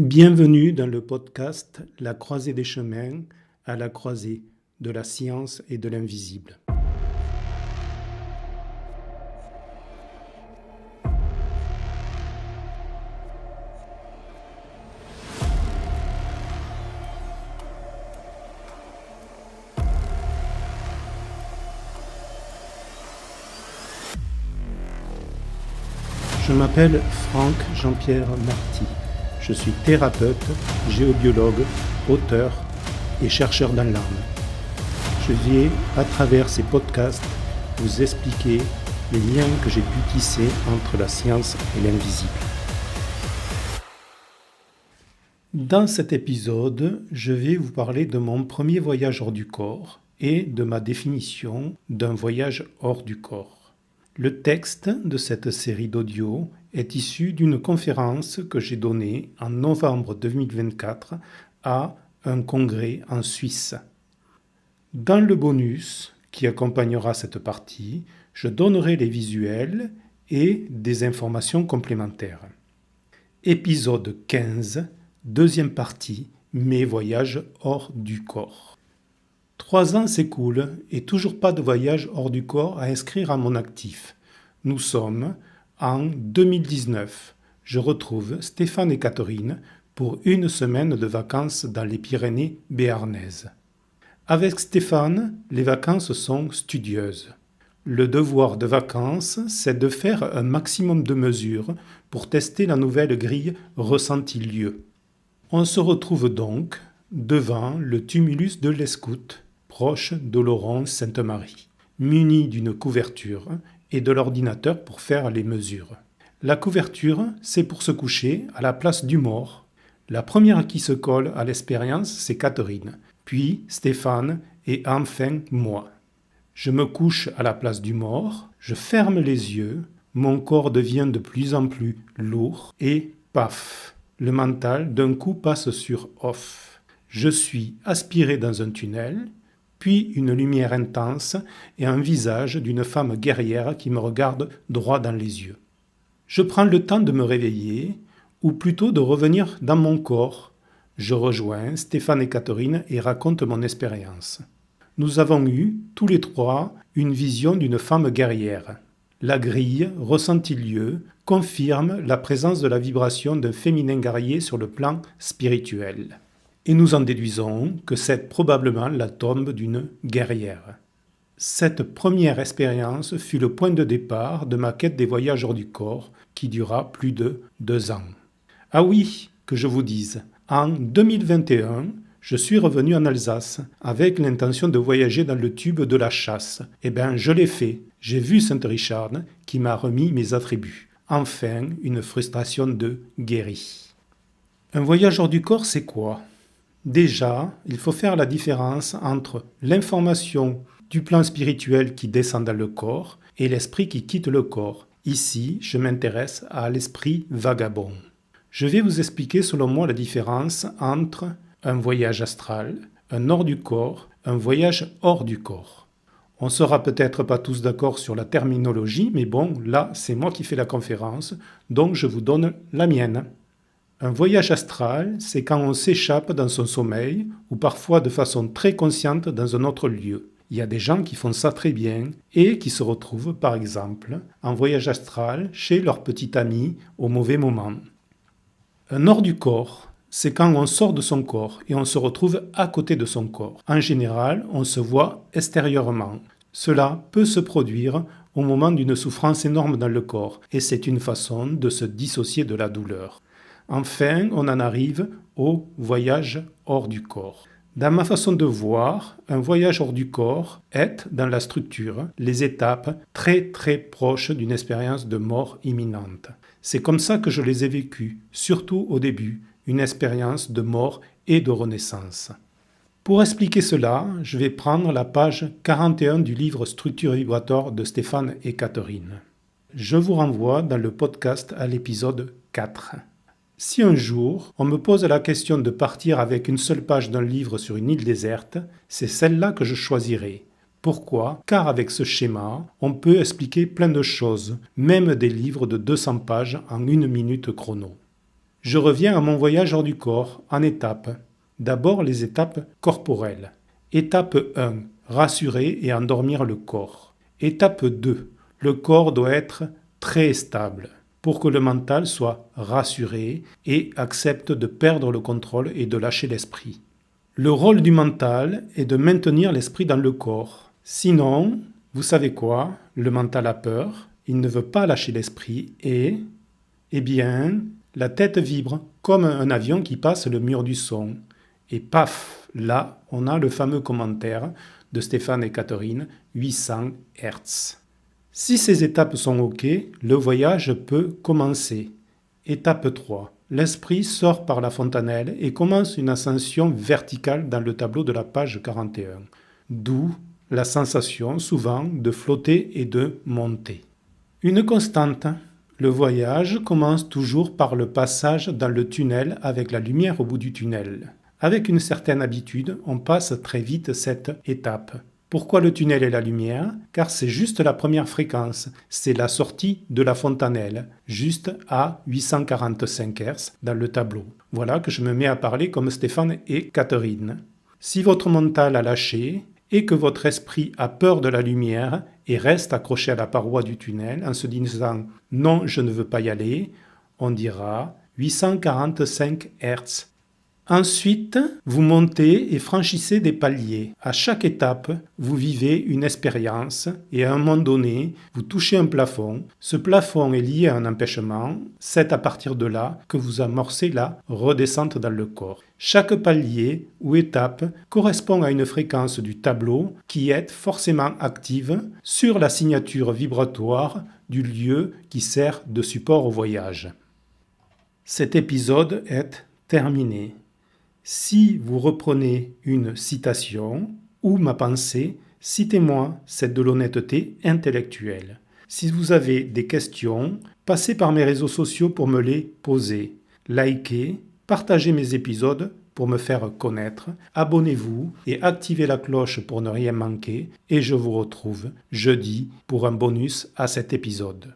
Bienvenue dans le podcast La croisée des chemins, à la croisée de la science et de l'invisible. Je m'appelle Franck Jean-Pierre Marty. Je suis thérapeute, géobiologue, auteur et chercheur dans l'âme. Je vais, à travers ces podcasts, vous expliquer les liens que j'ai pu tisser entre la science et l'invisible. Dans cet épisode, je vais vous parler de mon premier voyage hors du corps et de ma définition d'un voyage hors du corps. Le texte de cette série d'audio est issu d'une conférence que j'ai donnée en novembre 2024 à un congrès en Suisse. Dans le bonus qui accompagnera cette partie, je donnerai les visuels et des informations complémentaires. Épisode 15, deuxième partie, mes voyages hors du corps. 3 ans s'écoulent et toujours pas de voyage hors du corps à inscrire à mon actif. Nous sommes en 2019. Je retrouve Stéphane et Catherine pour une semaine de vacances dans les Pyrénées béarnaises. Avec Stéphane, les vacances sont studieuses. Le devoir de vacances, c'est de faire un maximum de mesures pour tester la nouvelle grille ressenti-lieu. On se retrouve donc devant le tumulus de l'Escoute, proche d'Oloron-Sainte-Marie, muni d'une couverture et de l'ordinateur pour faire les mesures. La couverture, c'est pour se coucher à la place du mort. La première qui se colle à l'expérience, c'est Catherine, puis Stéphane et enfin moi. Je me couche à la place du mort, je ferme les yeux, mon corps devient de plus en plus lourd et paf, le mental d'un coup passe sur off. Je suis aspiré dans un tunnel, puis une lumière intense et un visage d'une femme guerrière qui me regarde droit dans les yeux. Je prends le temps de me réveiller, ou plutôt de revenir dans mon corps. Je rejoins Stéphane et Catherine et raconte mon expérience. Nous avons eu, tous les trois, une vision d'une femme guerrière. La grille, ressenti-lieu, confirme la présence de la vibration d'un féminin guerrier sur le plan spirituel. Et nous en déduisons que c'est probablement la tombe d'une guerrière. Cette première expérience fut le point de départ de ma quête des voyages hors du corps, qui dura plus de 2 ans. Ah oui, que je vous dise, en 2021, je suis revenu en Alsace avec l'intention de voyager dans le tube de la chasse. Eh bien, je l'ai fait. J'ai vu Saint-Richard qui m'a remis mes attributs. Enfin, une frustration de guéri. Un voyage hors du corps, c'est quoi ? Déjà, il faut faire la différence entre l'information du plan spirituel qui descend dans le corps et l'esprit qui quitte le corps. Ici, je m'intéresse à l'esprit vagabond. Je vais vous expliquer selon moi la différence entre un voyage astral, un hors du corps, un voyage hors du corps. On ne sera peut-être pas tous d'accord sur la terminologie, mais bon, là, c'est moi qui fais la conférence, donc je vous donne la mienne. Un voyage astral, c'est quand on s'échappe dans son sommeil ou parfois de façon très consciente dans un autre lieu. Il y a des gens qui font ça très bien et qui se retrouvent, par exemple, en voyage astral chez leur petit ami au mauvais moment. Un hors du corps, c'est quand on sort de son corps et on se retrouve à côté de son corps. En général, on se voit extérieurement. Cela peut se produire au moment d'une souffrance énorme dans le corps et c'est une façon de se dissocier de la douleur. Enfin, on en arrive au voyage hors du corps. Dans ma façon de voir, un voyage hors du corps est, dans la structure, les étapes très très proches d'une expérience de mort imminente. C'est comme ça que je les ai vécues, surtout au début, une expérience de mort et de renaissance. Pour expliquer cela, je vais prendre la page 41 du livre Structure vibratoire de Stéphane et Catherine. Je vous renvoie dans le podcast à l'épisode 4. Si un jour, on me pose la question de partir avec une seule page d'un livre sur une île déserte, c'est celle-là que je choisirai. Pourquoi ? Car avec ce schéma, on peut expliquer plein de choses, même des livres de 200 pages en 1 minute chrono. Je reviens à mon voyage hors du corps en étapes. D'abord les étapes corporelles. Étape 1. Rassurer et endormir le corps. Étape 2. Le corps doit être très stable pour que le mental soit rassuré et accepte de perdre le contrôle et de lâcher l'esprit. Le rôle du mental est de maintenir l'esprit dans le corps. Sinon, vous savez quoi? Le mental a peur, il ne veut pas lâcher l'esprit et, la tête vibre comme un avion qui passe le mur du son. Et paf, là, on a le fameux commentaire de Stéphane et Catherine, 800 Hz. Si ces étapes sont OK, le voyage peut commencer. Étape 3. L'esprit sort par la fontanelle et commence une ascension verticale dans le tableau de la page 41. D'où la sensation souvent de flotter et de monter. Une constante. Le voyage commence toujours par le passage dans le tunnel avec la lumière au bout du tunnel. Avec une certaine habitude, on passe très vite cette étape. Pourquoi le tunnel et la lumière? Car c'est juste la première fréquence, c'est la sortie de la fontanelle, juste à 845 Hz dans le tableau. Voilà que je me mets à parler comme Stéphane et Catherine. Si votre mental a lâché et que votre esprit a peur de la lumière et reste accroché à la paroi du tunnel en se disant « non, je ne veux pas y aller », on dira 845 Hz. Ensuite, vous montez et franchissez des paliers. À chaque étape, vous vivez une expérience et à un moment donné, vous touchez un plafond. Ce plafond est lié à un empêchement. C'est à partir de là que vous amorcez la redescente dans le corps. Chaque palier ou étape correspond à une fréquence du tableau qui est forcément active sur la signature vibratoire du lieu qui sert de support au voyage. Cet épisode est terminé. Si vous reprenez une citation ou ma pensée, citez-moi, c'est de l'honnêteté intellectuelle. Si vous avez des questions, passez par mes réseaux sociaux pour me les poser. Likez, partagez mes épisodes pour me faire connaître, abonnez-vous et activez la cloche pour ne rien manquer et je vous retrouve jeudi pour un bonus à cet épisode.